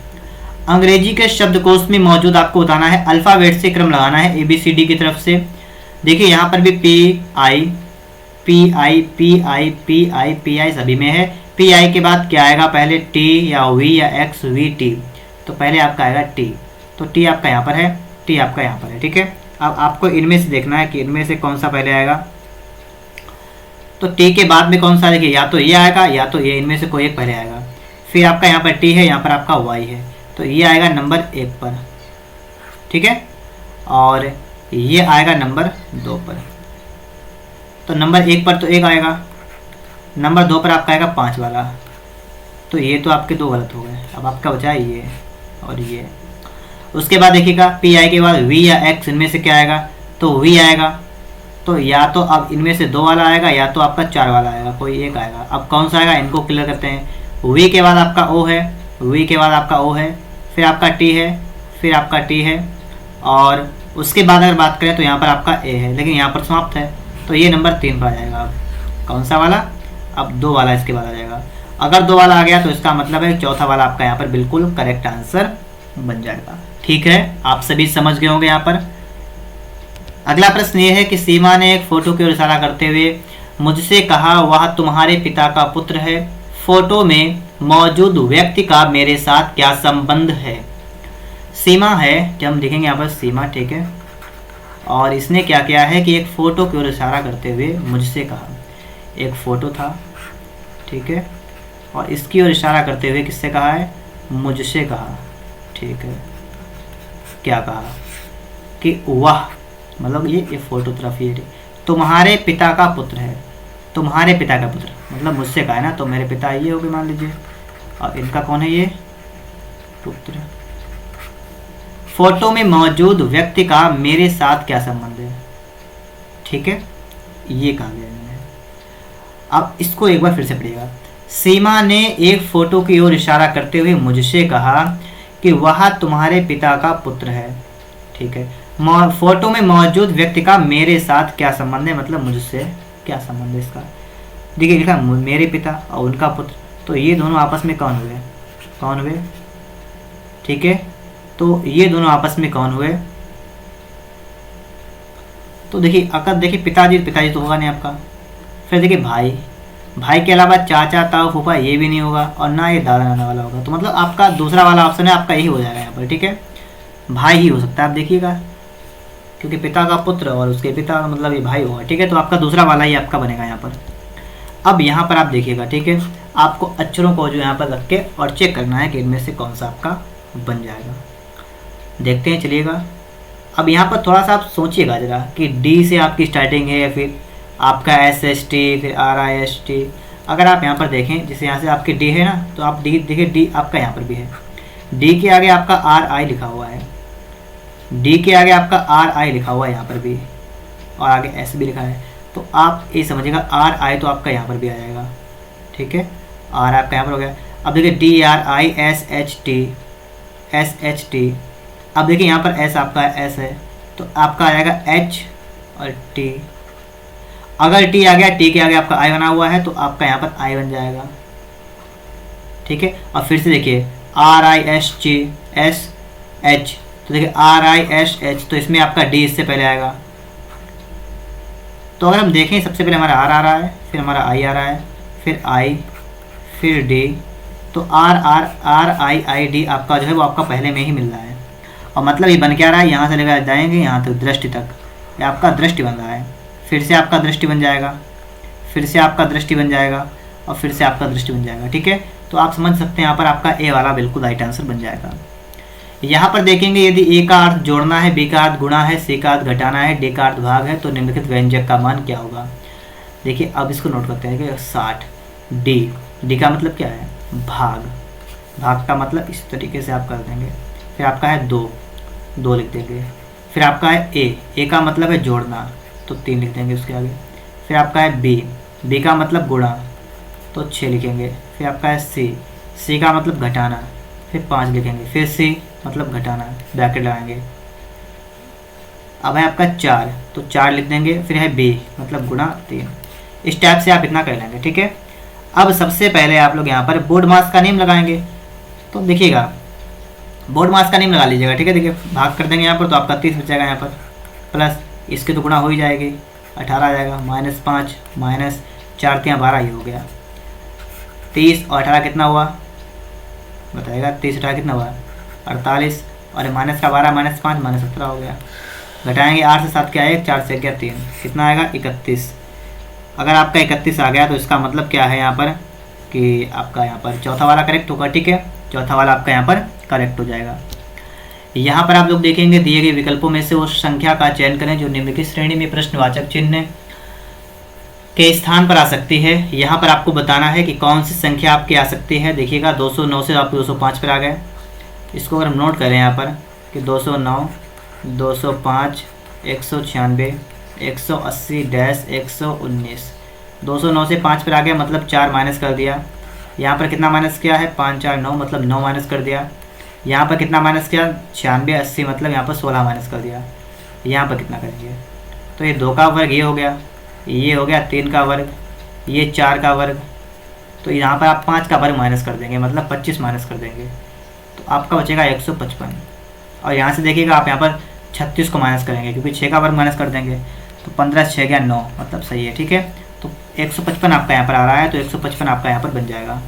अंग्रेजी के शब्दकोश में मौजूद आपको बताना है, अल्फ़ाबेट से क्रम लगाना है ABCD की तरफ से। देखिए यहाँ पर भी PI सभी में है। PI के बाद क्या आएगा, पहले T या V या X V T, तो पहले आपका आएगा T, तो T आपका यहाँ पर है, T आपका यहाँ पर है। ठीक है, अब आपको इनमें से देखना है कि इनमें से कौन सा पहले आएगा। तो T के बाद में कौन सा, देखिए या तो ये आएगा या तो ये, इनमें से कोई एक पहले आएगा। फिर आपका यहाँ पर T है, यहाँ पर आपका Y है, तो ये आएगा नंबर 1 पर। ठीक है, और ये आएगा नंबर 2 पर। तो नंबर 1 पर तो 1 आएगा, नंबर 2 पर आपका आएगा 5 वाला, तो ये तो आपके 2 गलत हो गए। अब आपका बचा है ये और ये। उसके बाद देखिएगा PI के बाद V या X, इनमें से क्या आएगा, तो V आएगा, तो या तो अब इनमें से 2 वाला आएगा या तो आपका 4 वाला आएगा, कोई एक आएगा। अब कौन सा आएगा, इनको क्लियर करते हैं। V के बाद आपका O है, V के बाद आपका O है, फिर आपका T है, फिर आपका T है, और उसके बाद अगर बात करें तो यहाँ पर आपका A है, लेकिन यहाँ पर समाप्त है, तो ये नंबर 3 पर आ जाएगा। अब कौन सा वाला, अब 2 वाला इसके बाद आ जाएगा। अगर 2 वाला आ गया तो इसका मतलब है चौथा वाला आपका यहाँ पर बिल्कुल करेक्ट आंसर बन जाएगा। ठीक है, आप सभी समझ गए होंगे यहाँ पर। अगला प्रश्न ये है कि सीमा ने एक फोटो की ओर इशारा करते हुए मुझसे कहा, वह तुम्हारे पिता का पुत्र है। फोटो में मौजूद व्यक्ति का मेरे साथ क्या संबंध है। सीमा है, जब हम देखेंगे यहाँ पर सीमा, ठीक है, और इसने क्या किया है कि एक फ़ोटो की ओर इशारा करते हुए मुझसे कहा। एक फ़ोटो था, ठीक है, और इसकी ओर इशारा करते हुए किससे कहा है, मुझसे कहा। ठीक है, क्या कहा कि वह, मतलब ये फ़ोटो तरफ ये तुम्हारे पिता का पुत्र है। तुम्हारे पिता का पुत्र मतलब मुझसे कहा है ना, तो मेरे पिता ये हो गए मान लीजिए, और इनका कौन है, ये पुत्र। फोटो में मौजूद व्यक्ति का मेरे साथ क्या संबंध है। ठीक है, ये कहा गया है। अब इसको एक बार फिर से पढ़िएगा। सीमा ने एक फोटो की ओर इशारा करते हुए मुझसे कहा कि वह तुम्हारे पिता का पुत्र है। ठीक है, फोटो में मौजूद व्यक्ति का मेरे साथ क्या संबंध है, मतलब मुझसे क्या संबंध है इसका। देखिए लिखा मेरे पिता और उनका पुत्र, तो ये दोनों आपस में कौन हुए, कौन हुए। ठीक है, तो ये दोनों आपस में कौन हुए, तो देखिए अगर देखिए पिताजी तो होगा नहीं आपका। फिर देखिए भाई के अलावा चाचा ताऊ फूफा ये भी नहीं होगा, और ना ये दादा नाना वाला होगा, तो मतलब आपका दूसरा वाला ऑप्शन है आपका यही हो जाएगा यहाँ पर। ठीक है, भाई ही हो सकता है, आप देखिएगा, क्योंकि पिता का पुत्र और उसके पिता मतलब ये भाई होगा। ठीक है, तो आपका दूसरा वाला ही आपका बनेगा यहाँ पर। अब यहाँ पर आप देखिएगा, ठीक है, आपको अक्षरों को जो यहाँ पर रख के और चेक करना है कि इनमें से कौन सा आपका बन जाएगा। देखते हैं, चलिएगा। अब यहाँ पर थोड़ा सा आप सोचिएगा ज़रा कि डी से आपकी स्टार्टिंग है या फिर आपका SST फिर RIST। अगर आप यहाँ पर देखें, जैसे यहाँ से आपकी डी है ना, तो आप डी देखिए, डी आपका यहाँ पर भी है, डी के आगे आपका RI लिखा हुआ है, डी के आगे आपका RI लिखा हुआ है यहाँ पर भी, और आगे S भी लिखा है। तो आप ये समझिएगा RI तो आपका यहाँ पर भी आ जाएगा। ठीक है, R आपका यहाँ पर हो गया। अब देखिए DRISHT। अब देखिए यहाँ पर S आपका S है, तो आपका आ जाएगा H और T। अगर T आ गया, T के आगे आपका I बना हुआ है, तो आपका यहाँ पर I बन जाएगा। ठीक है, और फिर से देखिए RISHH, तो देखिए RISH, तो इसमें आपका D इससे पहले आएगा। तो अगर हम देखें, सबसे पहले हमारा R आ रहा है, फिर हमारा I आ रहा है, फिर I, फिर D, तो RID आपका जो है वो आपका पहले में ही मिल रहा है। और मतलब ये बन क्या रहा है, यहाँ से लेकर जाएंगे यहाँ तक दृष्टि तक, ये आपका दृष्टि बन रहा है। फिर से आपका दृष्टि बन जाएगा, फिर से आपका दृष्टि बन जाएगा, और फिर से आपका दृष्टि बन जाएगा। ठीक है, तो आप समझ सकते हैं यहाँ पर आपका ए वाला बिल्कुल राइट आंसर बन जाएगा। यहाँ पर देखेंगे, यदि ए का अर्थ जोड़ना है, बी का अर्थ गुणा है, सी का अर्थ घटाना है, डी का अर्थ भाग है, तो निम्नलिखित व्यंजक का मान क्या होगा। देखिए अब इसको नोट करते हैं कि 60। डी का मतलब क्या है, भाग का मतलब इस तरीके से आप कर देंगे। फिर आपका है 2 लिख देंगे। फिर आपका है ए का मतलब है जोड़ना, तो 3 लिख देंगे उसके आगे। फिर आपका है बी का मतलब गुणा, तो 6 लिखेंगे। फिर आपका है सी का मतलब घटाना, फिर 5 लिखेंगे। फिर सी मतलब घटाना, ब्रैकेट लगाएंगे। अब है आपका 4, तो 4 लिख देंगे, फिर है b मतलब गुणा 3। इस टाइप से आप इतना कर लेंगे, ठीक है। अब सबसे पहले आप लोग यहाँ पर बोर्ड मास का नेम लगाएंगे। तो देखिएगा बोर्ड मास का नेम लगा लीजिएगा, ठीक है। देखिए भाग कर देंगे यहाँ पर, तो आपका 30 बचेगा यहाँ पर, प्लस इसके तो गुणा हो ही जाएगी, 18 आ जाएगा, -5 माइनस 4 3 12, ये हो गया 30 और 18 कितना हुआ बताएगा, 30 18 कितना हुआ 48, और माइनस का 12 -5 -17 हो गया। घटाएंगे 8 से 7 क्या है, 4 से क्या 3, कितना आएगा 31। अगर आपका 31 आ गया तो इसका मतलब क्या है यहाँ पर कि आपका यहाँ पर चौथा वाला करेक्ट होगा, ठीक है। चौथा वाला आपका यहाँ पर करेक्ट हो जाएगा। यहाँ पर आप लोग देखेंगे दिए गए विकल्पों में से उस संख्या का चयन करें जो निम्नलिखित श्रेणी में प्रश्नवाचक चिन्ह के स्थान पर आ सकती है। यहाँ पर आपको बताना है कि कौन सी संख्या आपकी आ सकती है। देखिएगा 209 से आप 205 पर आ गए। इसको अगर हम नोट करें यहाँ पर कि 209, 205, 196, 180 डैश 119, 209 से 5 पर आ गया मतलब 4 माइनस कर दिया। यहाँ पर कितना माइनस किया है, 5 4 9 मतलब 9 माइनस कर दिया। यहाँ पर कितना माइनस किया, 96 80 मतलब यहाँ पर 16 माइनस कर दिया। यहाँ पर कितना करेंगे, तो ये 2 का वर्ग ये हो गया, ये हो गया 3 का वर्ग, ये 4 का वर्ग, तो यहाँ पर आप 5 का वर्ग माइनस कर देंगे मतलब 25 माइनस कर देंगे, तो आपका बचेगा 155। और यहाँ से देखिएगा आप यहाँ पर 36 को माइनस करेंगे क्योंकि 6 का वर्ग माइनस कर देंगे, तो 15 6 गया 9 मतलब सही है, ठीक है। तो 155 आपका यहाँ पर आ रहा है, तो 155 आपका यहाँ पर बन जाएगा।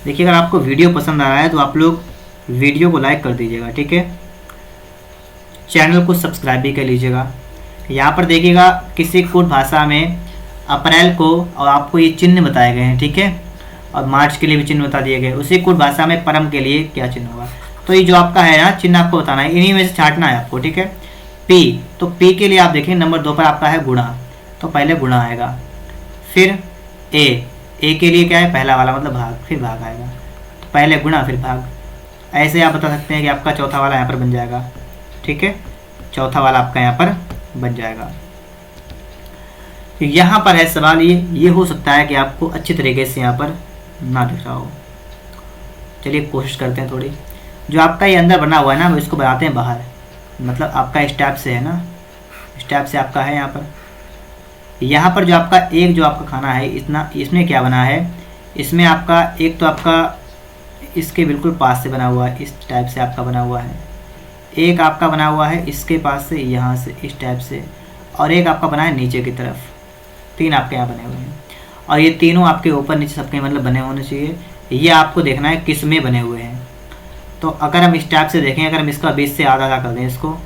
देखिए अगर आपको वीडियो पसंद आ रहा है तो आप लोग वीडियो को लाइक कर दीजिएगा, ठीक है। चैनल को सब्सक्राइब भी कर लीजिएगा। यहाँ पर देखिएगा किसी कोड भाषा में अप्रैल को और आपको ये चिन्ह बताए गए हैं, ठीक है, और मार्च के लिए भी चिन्ह बता दिए गए। उसी कोड भाषा में परम के लिए क्या चिन्ह होगा, तो ये जो आपका है ना चिन्ह आपको बताना है, इन्हीं में से छांटना है आपको, ठीक है। पी, तो पी के लिए आप देखिए नंबर 2 पर आपका है गुणा, तो पहले गुणा आएगा, फिर ए के लिए क्या है पहला वाला मतलब भाग, फिर भाग आएगा, तो पहले गुणा फिर भाग। ऐसे आप बता सकते हैं कि आपका चौथा वाला यहाँ पर बन जाएगा, ठीक है। चौथा वाला आपका यहाँ पर बन जाएगा। तो यहाँ पर है सवाल ये हो सकता है कि आपको अच्छी तरीके से यहाँ पर ना दिख रहा हो। चलिए कोशिश करते हैं थोड़ी। जो आपका ये अंदर बना हुआ है ना, इसको बनाते हैं बाहर, मतलब आपका इस टाइप से है ना, इस टाइप से आपका है यहाँ पर। यहाँ पर जो आपका एक जो आपका खाना है इतना, इसमें क्या बना है, इसमें आपका एक तो आपका इसके बिल्कुल पास से बना हुआ है, इस टाइप से आपका बना हुआ है, एक आपका बना हुआ है इसके पास से यहाँ से इस टाइप से, और एक आपका बना है नीचे की तरफ। 3 आपके यहाँ बने हुए हैं, और ये तीनों आपके ऊपर नीचे सबके मतलब बने होने चाहिए। ये आपको देखना है किस में बने हुए हैं। तो अगर हम इस टाइप से देखें, अगर हम इसका 20 से आधा कर दें इसको,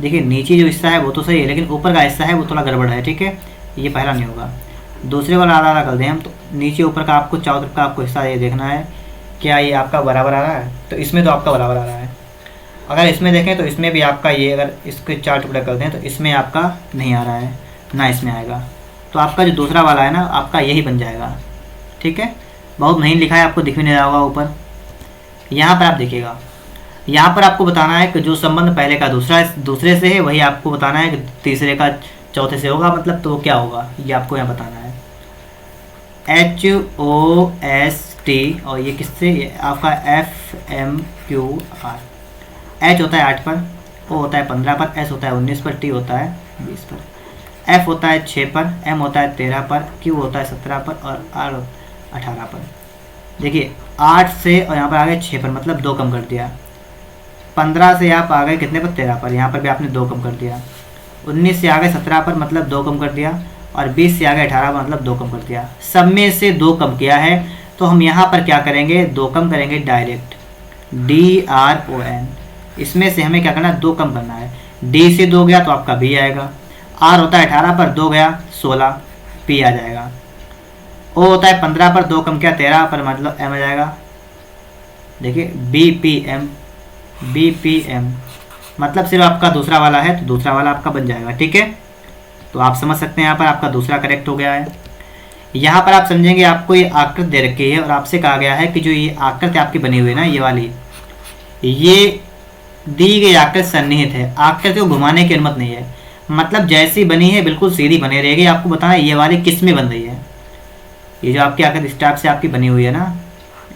देखिए नीचे जो हिस्सा है वो तो सही है, लेकिन ऊपर का हिस्सा है वो थोड़ा गड़बड़ है, ठीक है। ये पहला नहीं होगा। दूसरे वाला आधा कर दें हम, तो नीचे ऊपर का आपको चारों तरफ का आपको हिस्सा ये देखना है क्या ये आपका बराबर आ रहा है, तो इसमें तो आपका बराबर आ रहा है। अगर इसमें देखें तो इसमें भी आपका ये, अगर इसके 4 टुकड़े कर दें तो इसमें आपका नहीं आ रहा है ना, इसमें आएगा। तो आपका जो दूसरा वाला है ना आपका यही बन जाएगा, ठीक है। बहुत नहीं लिखा है, आपको दिख भी नहीं रहा होगा ऊपर। यहाँ पर आप देखिएगा, यहाँ पर आपको बताना है कि जो संबंध पहले का दूसरे से है वही आपको बताना है कि तीसरे का चौथे से होगा, मतलब तो क्या होगा ये आपको यहाँ बताना है। HOST, और ये किससे, ये आपका FMQR। H होता है 8 पर, O होता है 15 पर, S होता है 19 पर, T होता है 20 पर, F होता है 6 पर, M होता है 13 पर, Q होता है 17 पर, और R 18 पर। देखिए 8 से और यहाँ पर आ गए 6 पर, मतलब 2 कम कर दिया। 15 से आप आ गए कितने पर, 13 पर, यहाँ पर भी आपने 2 कम कर दिया। 19 से आ गए 17 पर, मतलब 2 कम कर दिया, और 20 से आ गए 18 पर, मतलब 2 कम कर दिया। सब में से 2 कम किया है, तो हम यहाँ पर क्या करेंगे, 2 कम करेंगे डायरेक्ट, DRON। इसमें से हमें क्या करना है, 2 कम करना है। D से 2 गया तो आपका B आएगा। R होता है 18 पर, 2 गया 16, P आ जाएगा। O होता है 15 पर, 2 कम किया 13 पर, मतलब M आ जाएगा। देखिए BPM, मतलब सिर्फ आपका दूसरा वाला है तो दूसरा वाला आपका बन जाएगा, ठीक है। तो आप समझ सकते हैं यहाँ पर आपका दूसरा करेक्ट हो गया है। यहाँ पर आप समझेंगे आपको ये आकृति दे रखी है और आपसे कहा गया है कि जो ये आकृति आपकी बनी हुई है ना, ये वाली, ये दी गई आकृति सन्निहित है, आकृति को घुमाने की अनुमति नहीं है, मतलब जैसी बनी है बिल्कुल सीधी बनी रहेगी। आपको बताना है ये वाली किस में बन रही है। ये जो आपकी आकृति इस टाइप से आपकी बनी हुई है ना,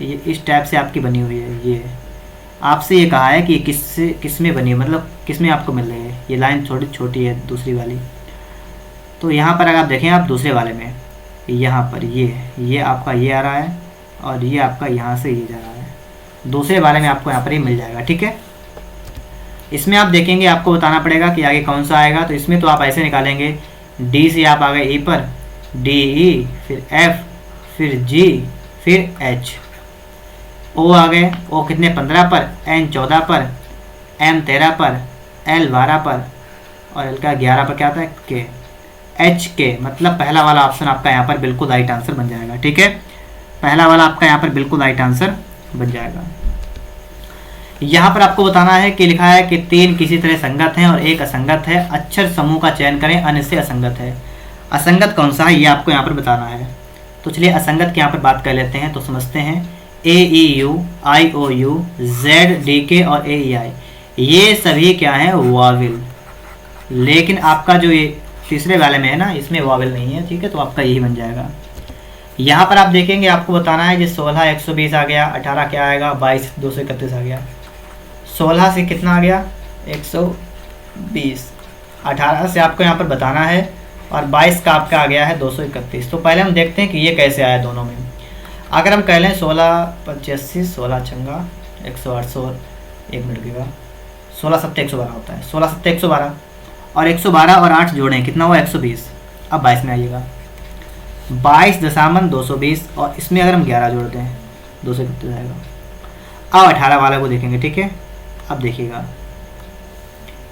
ये इस टाइप से आपकी बनी हुई है, ये आपसे ये कहा है कि ये किस में बनी है, मतलब किस में आपको मिल रही है। ये लाइन थोड़ी छोटी है दूसरी वाली, तो यहाँ पर अगर आप देखें आप दूसरे वाले में यहाँ पर ये आपका ये आ रहा है और ये आपका यहाँ से ये जा रहा है, दूसरे वाले में आपको यहाँ पर ही मिल जाएगा। ठीक है, इसमें आप देखेंगे आपको बताना पड़ेगा कि आगे कौन सा आएगा। तो इसमें तो आप ऐसे निकालेंगे, डी से आप आ गए ई पर, डी ई, फिर एफ, फिर जी, फिर एच, ओ आ गए, ओ कितने 15 पर, एन 14 पर, एम 13 पर, एल 12 पर और एल का 11 पर क्या आता है के, एच के, मतलब पहला वाला ऑप्शन आपका यहाँ पर बिल्कुल राइट आंसर बन जाएगा। ठीक है, पहला वाला आपका यहाँ पर बिल्कुल राइट आंसर बन जाएगा। यहाँ पर आपको बताना है कि लिखा है कि 3 किसी तरह संगत हैं और 1 असंगत है, अक्षर समूह का चयन करें, अन्य से असंगत है। असंगत कौन सा है ये आपको यहाँ पर बताना है। तो चलिए असंगत की यहाँ पर बात कर लेते हैं। तो समझते हैं A E U, I O U, Z D K और ए ई आई, ये सभी क्या हैं वाविल, लेकिन आपका जो ये तीसरे वाले में है ना, इसमें वाविल नहीं है। ठीक है, तो आपका यही बन जाएगा। यहाँ पर आप देखेंगे आपको बताना है, जो 16 120 आ गया, 18 क्या आएगा 22 231 आ गया, 16 से कितना आ गया 120, 18 से आपको यहाँ पर बताना है और 22 का आपका आ गया है 231। तो पहले हम देखते हैं कि ये कैसे आया दोनों में। अगर हम कह लें 16 85, 16 छंगा 108, 1 मिनट की बात, 16 7 112 होता है, 16 7 112 और 112 और 8 जोड़ें कितना हुआ 120। अब 22 में आइएगा, 22.220 और इसमें अगर हम 11 जोड़ते हैं 231 आएगा। अब 18 वाला को देखेंगे। ठीक है, अब देखिएगा,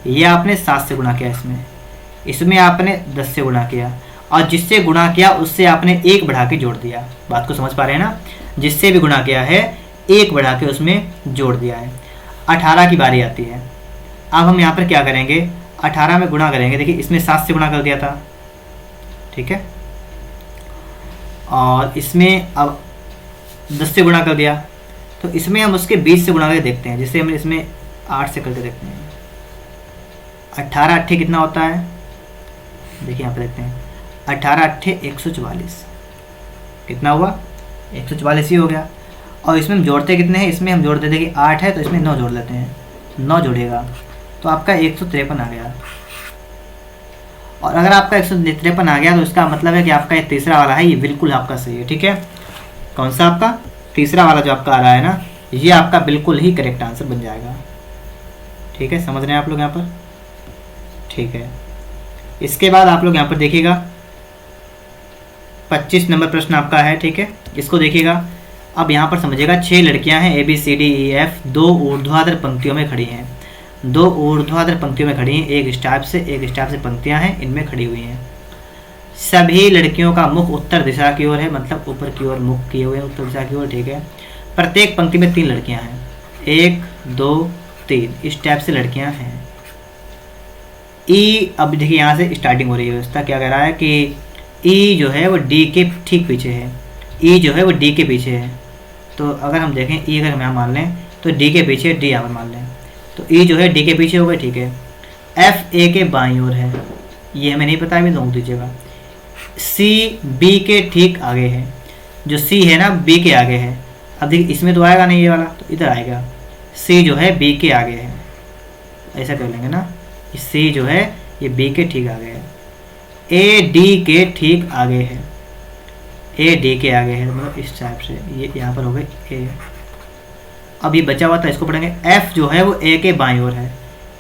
ये आपने 7 से गुणा किया, इसमें आपने 10 से गुणा किया और जिससे गुणा किया उससे आपने 1 बढ़ा के जोड़ दिया। बात को समझ पा रहे हैं ना, जिससे भी गुणा किया है 1 बढ़ा के उसमें जोड़ दिया है। 18 की बारी आती है। अब हम यहाँ पर क्या करेंगे, 18 में गुणा करेंगे। देखिए इसमें 7 से गुणा कर दिया था, ठीक है, और इसमें अब 10 से गुणा कर दिया, तो इसमें हम उसके 20 से गुणा करके देखते हैं। जैसे हम इसमें 8 से करके देखते हैं, 18 अट्ठे कितना होता है, देखिए यहाँ पे देखते हैं, 18 अट्ठे 144, कितना हुआ 144 ही हो गया। और इसमें हम जोड़ते कितने हैं, इसमें हम जोड़ देते कि 8 है तो इसमें 9 जोड़ लेते हैं, 9 जोड़ेगा तो आपका 153 आ गया। और अगर आपका 153 आ गया तो इसका मतलब है कि आपका ये तीसरा वाला है, ये बिल्कुल आपका सही है। ठीक है, कौन सा आपका तीसरा वाला जो आपका आ रहा है ना, ये आपका बिल्कुल ही करेक्ट आंसर बन जाएगा। ठीक है, समझ रहे हैं आप लोग यहाँ पर। ठीक है, इसके बाद आप लोग यहाँ पर देखिएगा 25 नंबर प्रश्न आपका है। ठीक है, इसको देखिएगा। अब यहाँ पर समझिएगा 6 लड़कियाँ हैं ABCDEF, 2 ऊर्ध्वाधर पंक्तियों में खड़ी हैं, 2 ऊर्ध्वाधर पंक्तियों में खड़ी हैं, एक स्टाफ से पंक्तियाँ हैं, इनमें खड़ी हुई हैं। सभी लड़कियों का मुख उत्तर दिशा की ओर है, मतलब ऊपर की ओर मुख किए हुए उत्तर दिशा की ओर। ठीक है, प्रत्येक पंक्ति में 3 लड़कियां हैं, 1 2 3, इस टाइप से लड़कियां हैं। ई, अब देखिए यहाँ से स्टार्टिंग हो रही है, उसका क्या कह रहा है कि ई जो है वो डी के ठीक पीछे है, ई जो है वो डी के पीछे है। तो अगर हम देखें ई अगर हम यहाँ मान लें तो डी के पीछे, डी यहाँ पर मान लें तो ई जो है डी के पीछे हो गए। ठीक है, एफ ए के बाईं ओर है, ये हमें नहीं पता, अभी नोट दीजिएगा। सी बी के ठीक आगे है, जो सी है ना बी के आगे है। अब देखिए इसमें तो आएगा नहीं ये वाला, तो इधर आएगा, सी जो है बी के आगे है, ऐसा कर लेंगे ना, सी जो है ये बी के ठीक आगे है, ए डी के ठीक आगे है, ए डी के आगे है, मतलब इस टाइप से ये यहाँ पर हो गए ए। अब ये बचा हुआ था, इसको पढ़ेंगे। एफ जो है वो ए के बाईं ओर है,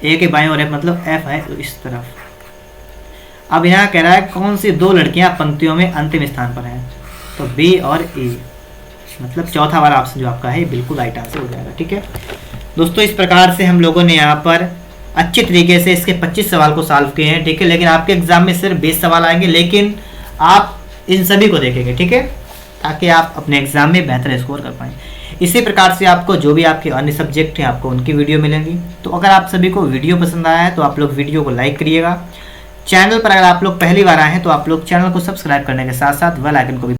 ए के बाईं ओर है मतलब एफ है इस तरफ। अब यहाँ कह रहा है कौन सी 2 लड़कियां पंक्तियों में अंतिम स्थान पर हैं, तो बी और ई, मतलब चौथा वाला ऑप्शन जो आपका है बिल्कुल राइट आंसर हो जाएगा। ठीक है दोस्तों, इस प्रकार से हम लोगों ने यहाँ पर अच्छे तरीके से इसके 25 सवाल को सॉल्व किए हैं। ठीक है, लेकिन आपके एग्जाम में सिर्फ 20 सवाल आएंगे, लेकिन आप इन सभी को देखेंगे। ठीक है, ताकि आप अपने एग्जाम में बेहतर स्कोर कर पाएँ। इसी प्रकार से आपको जो भी आपके अन्य सब्जेक्ट हैं आपको उनकी वीडियो मिलेंगी। तो अगर आप सभी को वीडियो पसंद आया है तो आप लोग वीडियो को लाइक करिएगा। चैनल पर अगर आप लोग पहली बार आए हैं तो आप लोग चैनल को सब्सक्राइब करने के साथ साथ बेल आइकन को भी